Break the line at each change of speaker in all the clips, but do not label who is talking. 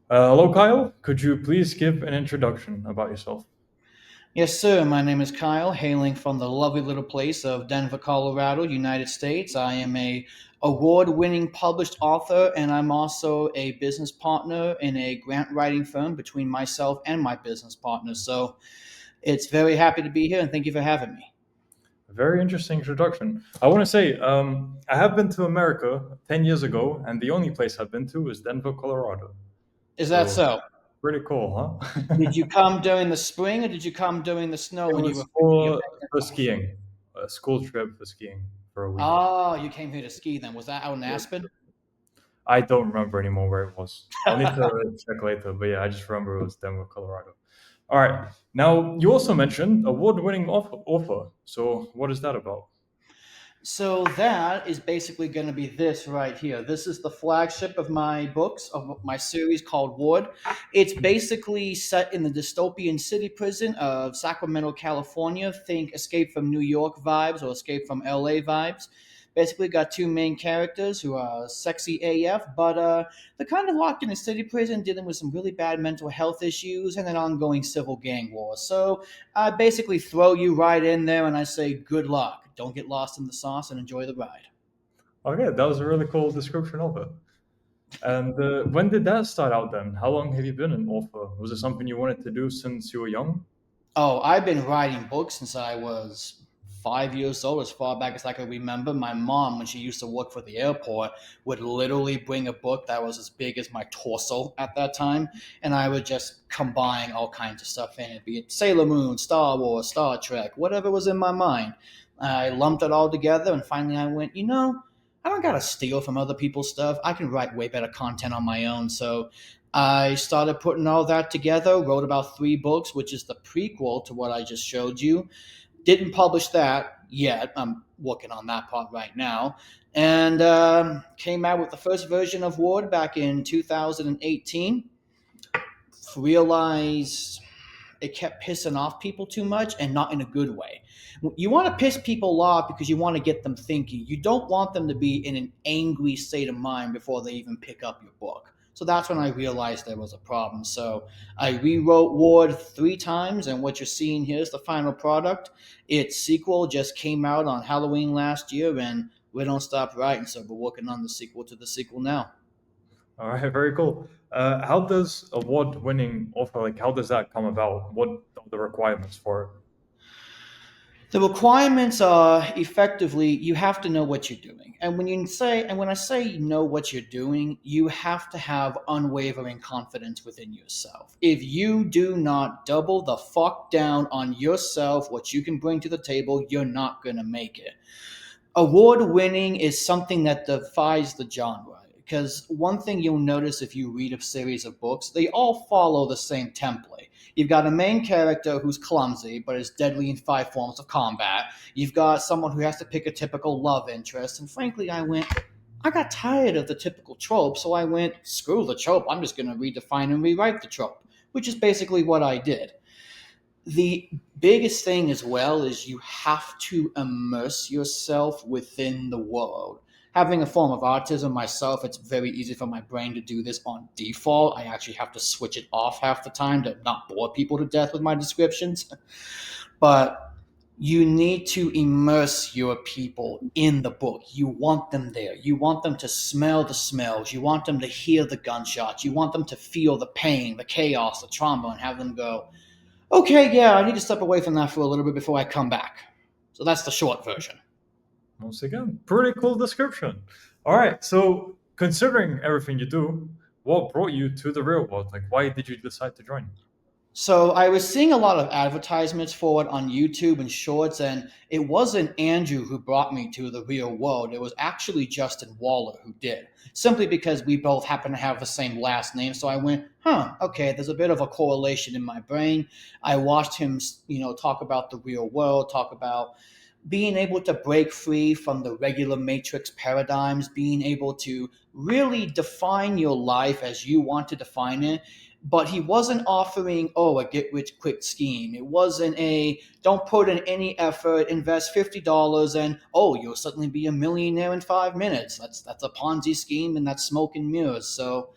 Hello, Kyle. Could you please give an introduction about yourself?
Yes, sir. My name is Kyle, hailing from the lovely little place of Denver, Colorado, United States. I am a award-winning published author, and I'm also a business partner in a grant writing firm between myself and my business partner. So it's very happy to be here, and thank you for having me.
Very interesting introduction. I want to say I have been to America 10 years ago, and the only place I've been to is Denver, Colorado.
Is that
So,
so?
pretty cool, huh?
Did you come during the spring, or did you come during the snow
It
when you were
was
finishing your
for
business off?
skiing, a school trip for skiing for a week.
Oh, you came here to ski then. Was that out in
Yes.
Aspen?
I don't remember anymore where it was. I'll need to check later, but yeah, I just remember it was Denver, Colorado. All right. Now, you also mentioned award-winning author. So, what is that about?
So that is basically going to be this right here. This is the flagship of my books, of my series called Ward. It's basically set in the dystopian city prison of Sacramento, California. Think Escape from New York vibes or Escape from LA vibes. Basically, got two main characters who are sexy AF, but they're kind of locked in a city prison, dealing with some really bad mental health issues and an ongoing civil gang war. So I basically throw you right in there and I say, good luck. Don't get lost in the sauce and enjoy the ride.
Okay, that was a really cool description of it. And when did that start out then? How long have you been an author? Was it something you wanted to do since you were young?
Oh, I've been writing books since I was 5 years old, as far back as I can remember. My mom, when she used to work for the airport, would literally bring a book that was as big as my torso at that time, and I would just combine all kinds of stuff in it, be it Sailor Moon, Star Wars, Star Trek, whatever was in my mind. I lumped it all together, and finally I went, I don't gotta steal from other people's stuff. I can write way better content on my own. So I started putting all that together, wrote about three books, which is the prequel to what I just showed you. Didn't publish that yet. I'm working on that part right now. And came out with the first version of Ward back in 2018. Realized it kept pissing off people too much and not in a good way. You want to piss people off because you want to get them thinking. You don't want them to be in an angry state of mind before they even pick up your book. So that's when I realized there was a problem. So I rewrote Ward three times, and what you're seeing here is the final product. Its sequel just came out on Halloween last year, and we don't stop writing. So we're working on the sequel to the sequel now.
All right, very cool. How does award-winning author how does that come about? What are the requirements for it?
The requirements are effectively you have to know what you're doing. And when I say know what you're doing, you have to have unwavering confidence within yourself. If you do not double the fuck down on yourself, what you can bring to the table, you're not going to make it. Award winning is something that defies the genre. Because one thing you'll notice if you read a series of books, they all follow the same template. You've got a main character who's clumsy but is deadly in five forms of combat. You've got someone who has to pick a typical love interest. And frankly, I got tired of the typical trope, so I went, screw the trope. I'm just going to redefine and rewrite the trope, which is basically what I did. The biggest thing as well is you have to immerse yourself within the world. Having a form of autism myself, it's very easy for my brain to do this on default. I actually have to switch it off half the time to not bore people to death with my descriptions. But you need to immerse your people in the book. You want them there. You want them to smell the smells. You want them to hear the gunshots. You want them to feel the pain, the chaos, the trauma, and have them go, okay, yeah, I need to step away from that for a little bit before I come back. So that's the short version.
Once again, pretty cool description. All right, so considering everything you do, what brought you to the real world? Why did you decide to join?
So I was seeing a lot of advertisements for it on YouTube and shorts, and it wasn't Andrew who brought me to the real world. It was actually Justin Waller who did, simply because we both happen to have the same last name. So I went, okay, there's a bit of a correlation in my brain. I watched him, talk about the real world, talk about being able to break free from the regular matrix paradigms, being able to really define your life as you want to define it. But he wasn't offering, a get rich quick scheme. It wasn't a don't put in any effort, invest $50, and you'll suddenly be a millionaire in 5 minutes. That's a Ponzi scheme and that's smoke and mirrors. So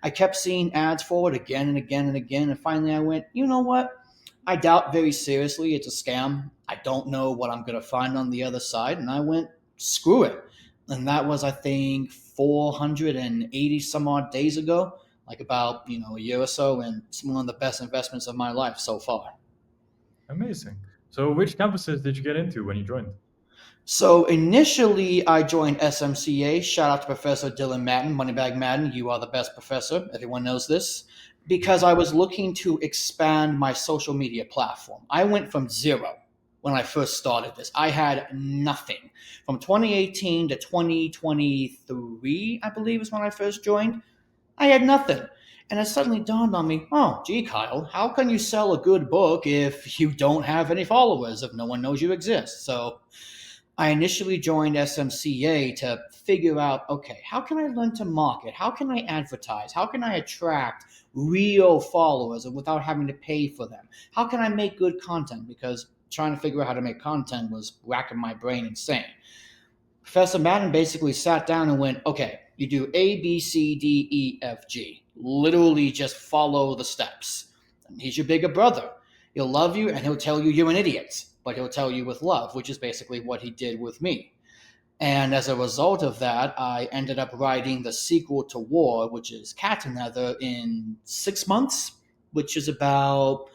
I kept seeing ads for it again and again and again. And finally I went, you know what? I doubt very seriously it's a scam. I don't know what I'm going to find on the other side. And I went, screw it. And that was, I think, 480 some odd days ago, like about, a year or so. And it's one of the best investments of my life so far.
Amazing. So, which campuses did you get into when you joined?
So initially, I joined SMCA. Shout out to Professor Dylan Madden, Moneybag Madden. You are the best professor. Everyone knows this. Because I was looking to expand my social media platform. I went from zero when I first started this. I had nothing. From 2018 to 2023, I believe is when I first joined. I had nothing. And it suddenly dawned on me, oh, gee, Kyle, how can you sell a good book if you don't have any followers, if no one knows you exist? So I initially joined SMCA to figure out, okay, how can I learn to market? How can I advertise? How can I attract real followers without having to pay for them? How can I make good content? Because trying to figure out how to make content was racking my brain insane. Professor Madden basically sat down and went, okay, you do A, B, C, D, E, F, G. Literally just follow the steps. And he's your bigger brother. He'll love you and he'll tell you you're an idiot, but he'll tell you with love, which is basically what he did with me. And as a result of that, I ended up writing the sequel to War, which is Cat and Nether, in 6 months, which is about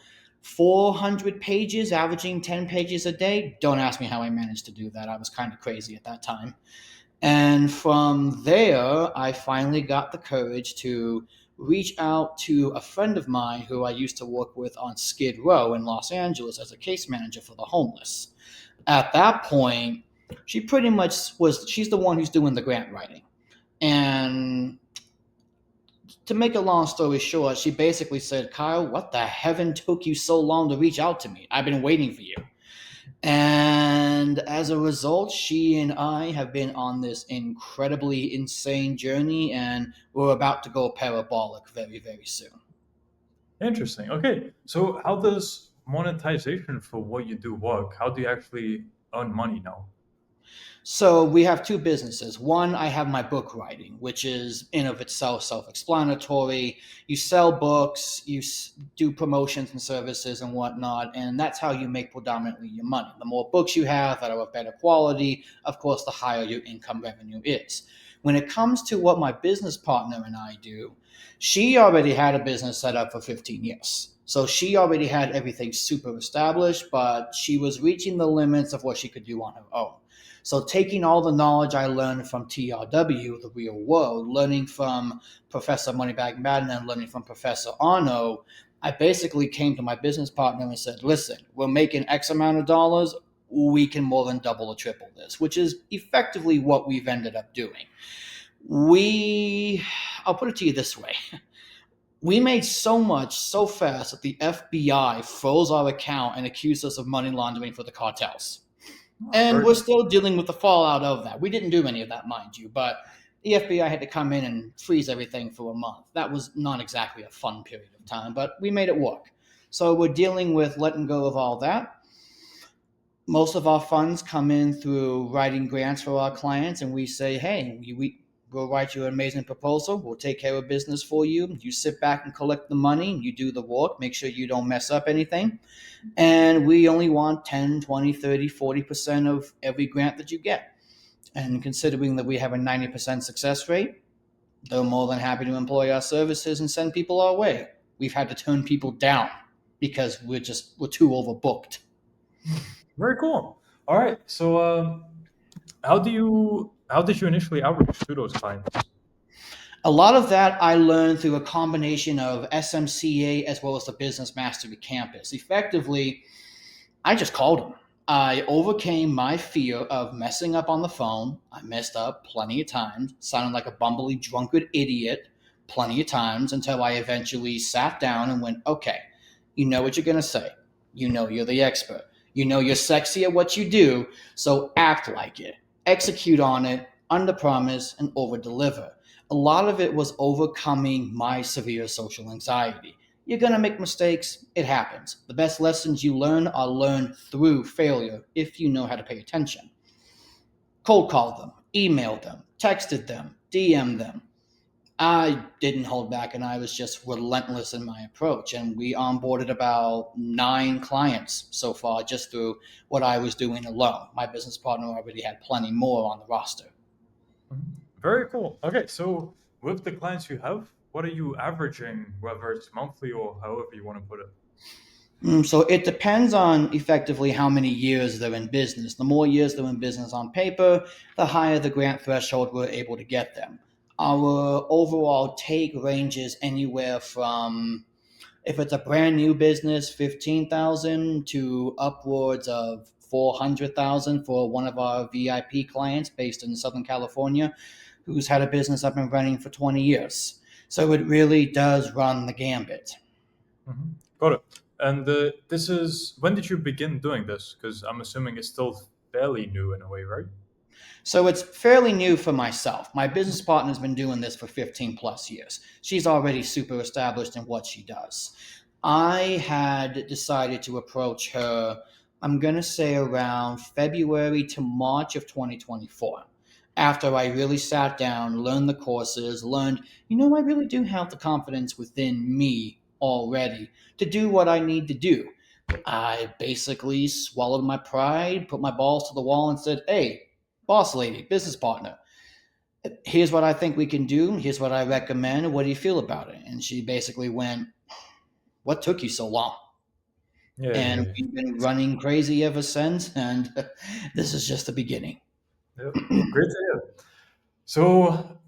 400 pages, averaging 10 pages a day. Don't ask me how I managed to do that. I was kind of crazy at that time. And from there, I finally got the courage to reach out to a friend of mine who I used to work with on Skid Row in Los Angeles as a case manager for the homeless. At that point, she's the one who's doing the grant writing. And to make a long story short, she basically said, Kyle, what the heaven took you so long to reach out to me? I've been waiting for you. And as a result, she and I have been on this incredibly insane journey, and we're about to go parabolic very, very soon.
Interesting. Okay. So, how does monetization for what you do work? How do you actually earn money now?
So we have two businesses. One, I have my book writing, which is in of itself self-explanatory. You sell books, do promotions and services and whatnot, and that's how you make predominantly your money. The more books you have that are of better quality, of course, the higher your income revenue is. When it comes to what my business partner and I do, she already had a business set up for 15 years. So she already had everything super established, but she was reaching the limits of what she could do on her own. So taking all the knowledge I learned from TRW, the real world, learning from Professor Moneybag Madden and learning from Professor Arno, I basically came to my business partner and said, listen, we're making X amount of dollars. We can more than double or triple this, which is effectively what we've ended up doing. I'll put it to you this way. We made so much so fast that the FBI froze our account and accused us of money laundering for the cartels.
Oh,
And
very
we're
cool.
still dealing with the fallout of that. We didn't do any of that, mind you, but the FBI had to come in and freeze everything for a month. That was not exactly a fun period of time, but we made it work. So we're dealing with letting go of all that. Most of our funds come in through writing grants for our clients, and we say, hey, we'll write you an amazing proposal. We'll take care of business for you. You sit back and collect the money. You do the work. Make sure you don't mess up anything. And we only want 10, 20, 30, 40% of every grant that you get. And considering that we have a 90% success rate, they're more than happy to employ our services and send people our way. We've had to turn people down because we're too overbooked.
Very cool. All right. So, how did you initially outreach to those clients?
A lot of that I learned through a combination of SMCA as well as the Business Mastery Campus. Effectively, I just called him. I overcame my fear of messing up on the phone. I messed up plenty of times, sounded like a bumbly, drunkard idiot plenty of times until I eventually sat down and went, okay, you know what you're going to say. You know you're the expert. You know you're sexy at what you do, so act like it. Execute on it, under promise, and over deliver. A lot of it was overcoming my severe social anxiety. You're going to make mistakes. It happens. The best lessons you learn are learned through failure if you know how to pay attention. Cold called them, emailed them, texted them, DM'd them. I didn't hold back and I was just relentless in my approach. And we onboarded about 9 clients so far just through what I was doing alone. My business partner already had plenty more on the roster.
Mhm. Very cool. Okay, so with the clients you have, what are you averaging, whether it's monthly or however you want to put it?
So it depends on effectively how many years they're in business. The more years they're in business on paper, the higher the grant threshold we're able to get them. Our overall take ranges anywhere from, if it's a brand new business, 15,000 to upwards of 400,000 for one of our VIP clients based in Southern California, who's had a business up and running for 20 years. So it really does run the gambit.
Got it. And this is when did you begin doing this? Because I'm assuming it's still fairly new in a way, right?
So it's fairly new for myself. My business partner's been doing this for 15 plus years. She's already super established in what she does. I had decided to approach her, I'm going to say around February to March of 2024. After I really sat down, learned the courses, learned, I really do have the confidence within me already to do what I need to do. I basically swallowed my pride, put my balls to the wall, and said, "Hey, boss lady, business partner, here's what I think we can do. Here's what I recommend. What do you feel about it?" And she basically went, "What took you so long?"
Yeah,
And
yeah,
we've been running crazy ever since. And this is just the beginning.
yeah. Great to hear. So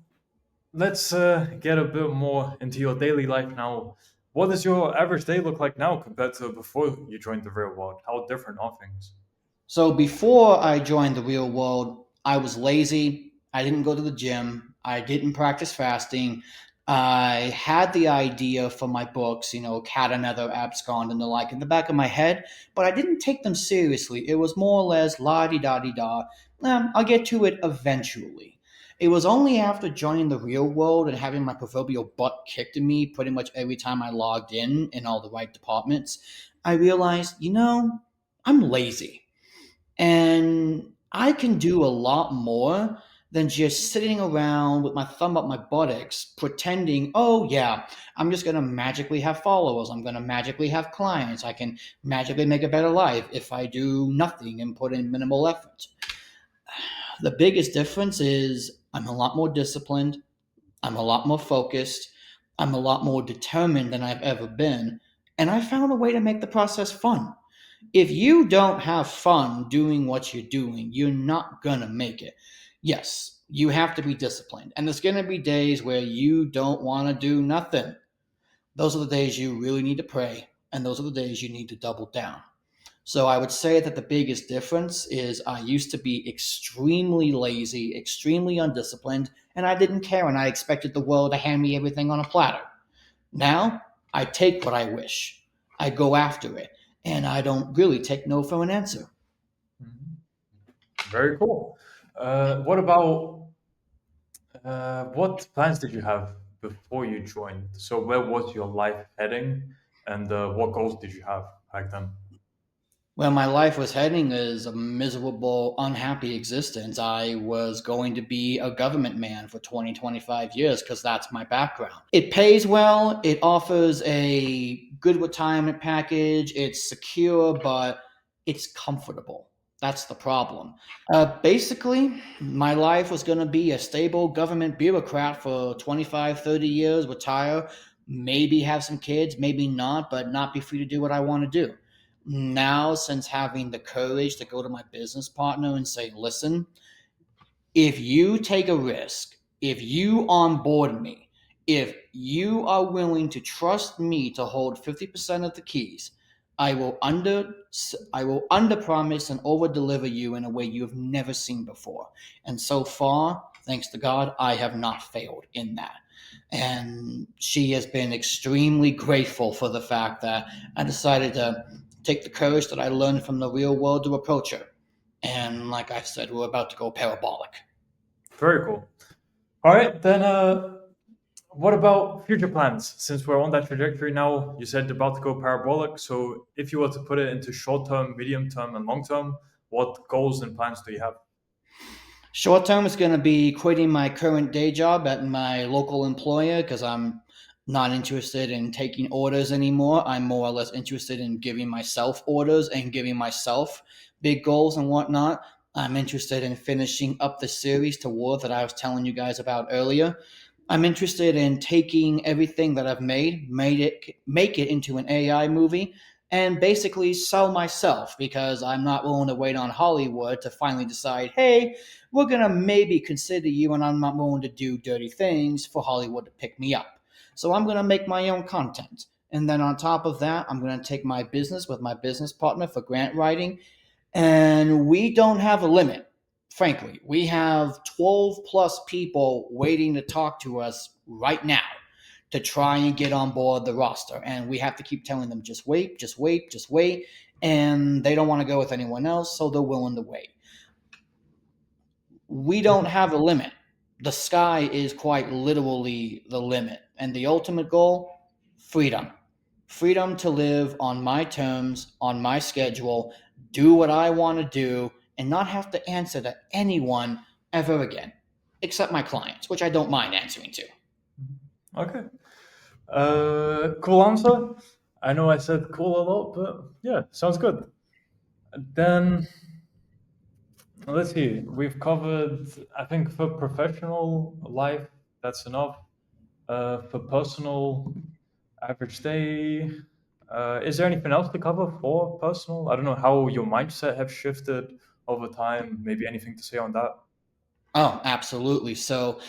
let's get a bit more into your daily life now. What does your average day look like now compared to before you joined the real world? How different are things?
So before I joined the real world, I was lazy. I didn't go to the gym. I didn't practice fasting. I had the idea for my books, Cat and Other Abscond and the like in the back of my head, but I didn't take them seriously. It was more or less la di da di da. I'll get to it eventually. It was only after joining the real world and having my proverbial butt kicked in me pretty much every time I logged in all the right departments, I realized, I'm lazy. And I can do a lot more than just sitting around with my thumb up my buttocks, pretending, oh, yeah, I'm just going to magically have followers. I'm going to magically have clients. I can magically make a better life if I do nothing and put in minimal effort. The biggest difference is I'm a lot more disciplined. I'm a lot more focused. I'm a lot more determined than I've ever been. And I found a way to make the process fun. If you don't have fun doing what you're doing, you're not gonna make it. Yes, you have to be disciplined. And there's gonna be days where you don't wanna do nothing. Those are the days you really need to pray, and those are the days you need to double down. So I would say that the biggest difference is I used to be extremely lazy, extremely undisciplined, and I didn't care and I expected the world to hand me everything on a platter. Now, I take what I wish. I go after it, and I don't really take no for an answer.
Mhm. Very cool. What about what plans did you have before you joined? So where was your life heading, and what goals did you have back then?
Where my life was heading is a miserable, unhappy existence. I was going to be a government man for 20, 25 years because that's my background. It pays well, it offers a good retirement package, it's secure, but it's comfortable. That's the problem. Basically, my life was going to be a stable government bureaucrat for 25, 30 years, retire, maybe have some kids, maybe not, but not be free to do what I want to do. Now, since having the courage to go to my business partner and say, listen, if you take a risk, if you onboard me, if you are willing to trust me to hold 50% of the keys, I will under promise and over deliver you in a way you have never seen before. And so far, thanks to God, I have not failed in that. And she has been extremely grateful for the fact that I decided to take the courage that I learned from the real world to approach her. And like I said, we're about to go parabolic.
Very cool. All right, then. What about future plans? Since we're on that trajectory now, you said about to go parabolic. So, if you were to put it into short term, medium term, and long term, what goals and plans do you have?
Short term is going to be quitting my current day job at my local employer because I'm not interested in taking orders anymore. I'm more or less interested in giving myself orders and giving myself big goals and whatnot. I'm interested in finishing up the series to War that I was telling you guys about earlier. I'm interested in taking everything that I've make it into an AI movie, and basically sell myself because I'm not willing to wait on Hollywood to finally decide, hey, we're gonna maybe consider you, and I'm not willing to do dirty things for Hollywood to pick me up. So I'm gonna make my own content. And then on top of that, I'm gonna take my business with my business partner for grant writing, and we don't have a limit. Frankly, we have 12 plus people waiting to talk to us right now to try and get on board the roster. And we have to keep telling them, just wait, just wait, just wait. And they don't want to go with anyone else, so they're willing to wait. We don't have a limit. The sky is quite literally the limit. And the ultimate goal, freedom. Freedom to live on my terms, on my schedule, do what I want to do, and not have to answer to anyone ever again, except my clients, which I don't mind answering to.
Okay. Cool answer. I know I said cool a lot, but yeah, sounds good. Then let's see. We've covered, I think, for professional life, that's enough. For personal, average day. Is there anything else to cover for personal? I don't know how your mindset have shifted over time. Maybe anything to say on that?
Oh, absolutely. So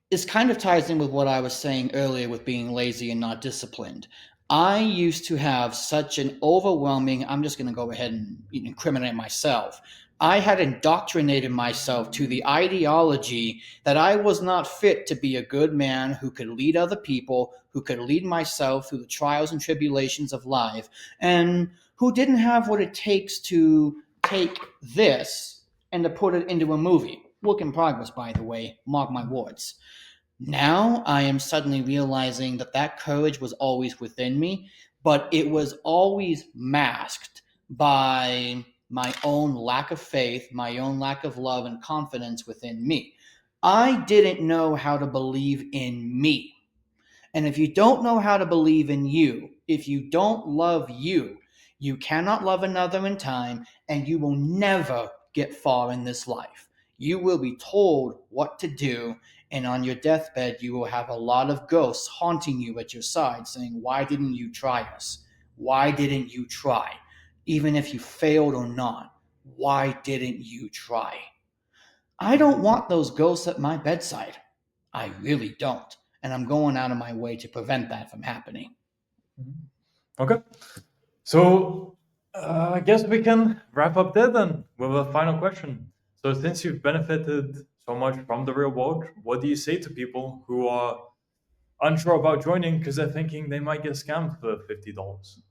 this kind of ties in with what I was saying earlier with being lazy and not disciplined. I used to have such an overwhelming, I'm just going to go ahead and incriminate myself. I had indoctrinated myself to the ideology that I was not fit to be a good man who could lead other people, who could lead myself through the trials and tribulations of life, and who didn't have what it takes to take this and to put it into a movie. Work in progress, by the way, mark my words. Now I am suddenly realizing that that courage was always within me, but it was always masked by my own lack of faith, my own lack of love and confidence within me. I didn't know how to believe in me. And if you don't know how to believe in you, if you don't love you, you cannot love another in time, and you will never get far in this life. You will be told what to do, and on your deathbed, you will have a lot of ghosts haunting you at your side saying, why didn't you try us? Why didn't you try? Even if you failed or not, why didn't you try? I don't want those ghosts at my bedside. I really don't. And I'm going out of my way to prevent that from happening.
Mhm. Okay. So I guess we can wrap up there then with a final question. So since you've benefited so much from the real world, what do you say to people who are unsure about joining because they're thinking they might get scammed for $50?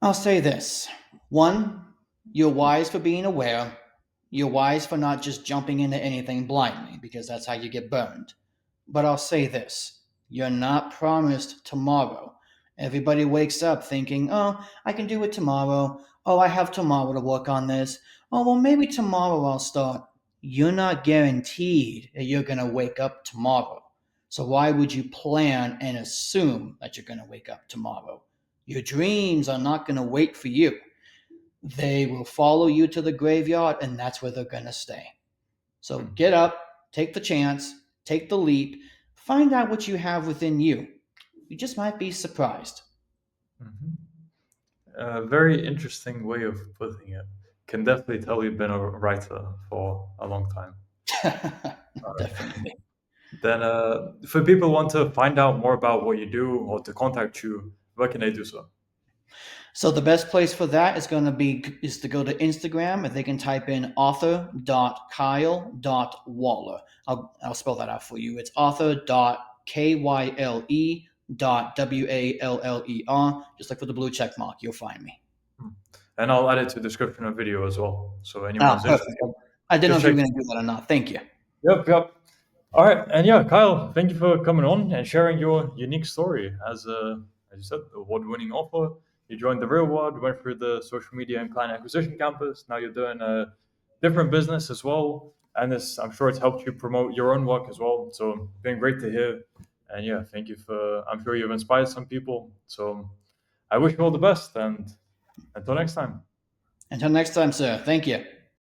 I'll say this. One, you're wise for being aware. You're wise for not just jumping into anything blindly because that's how you get burned. But I'll say this. You're not promised tomorrow. Everybody wakes up thinking, oh, I can do it tomorrow. Oh, I have tomorrow to work on this. Oh, well, maybe tomorrow I'll start. You're not guaranteed that you're going to wake up tomorrow. So why would you plan and assume that you're going to wake up tomorrow? Your dreams are not going to wait for you. They will follow you to the graveyard, and that's where they're going to stay. So get up, take the chance, take the leap, find out what you have within you. You just might be surprised.
Mhm. A very interesting way of putting it. Can definitely tell you've been a writer for a long time.
Definitely.
Then, for people who want to find out more about what you do or to contact you, where can they do so?
So the best place for that is to go to Instagram, and they can type in author.kyle.waller. I'll spell that out for you. It's author.kyle.waller. Just look for the blue check mark. You'll find me.
Hmm. And I'll add it to the description of video as well. So
Ah,
anyone's
perfect.
interested,
I didn't know
just
if you
check.
were going to do that or not. Thank you.
Yep, yep. All right, and yeah, Kyle, thank you for coming on and sharing your unique story as you said, award-winning author. You joined the real world, went through the social media and client acquisition campus. Now you're doing different business as well, and this I'm sure it's helped you promote your own work as well. So been great to hear, and yeah, thank you for. I'm sure you've inspired some people. So I wish you all the best, and until next time.
Until next time, sir. Thank you.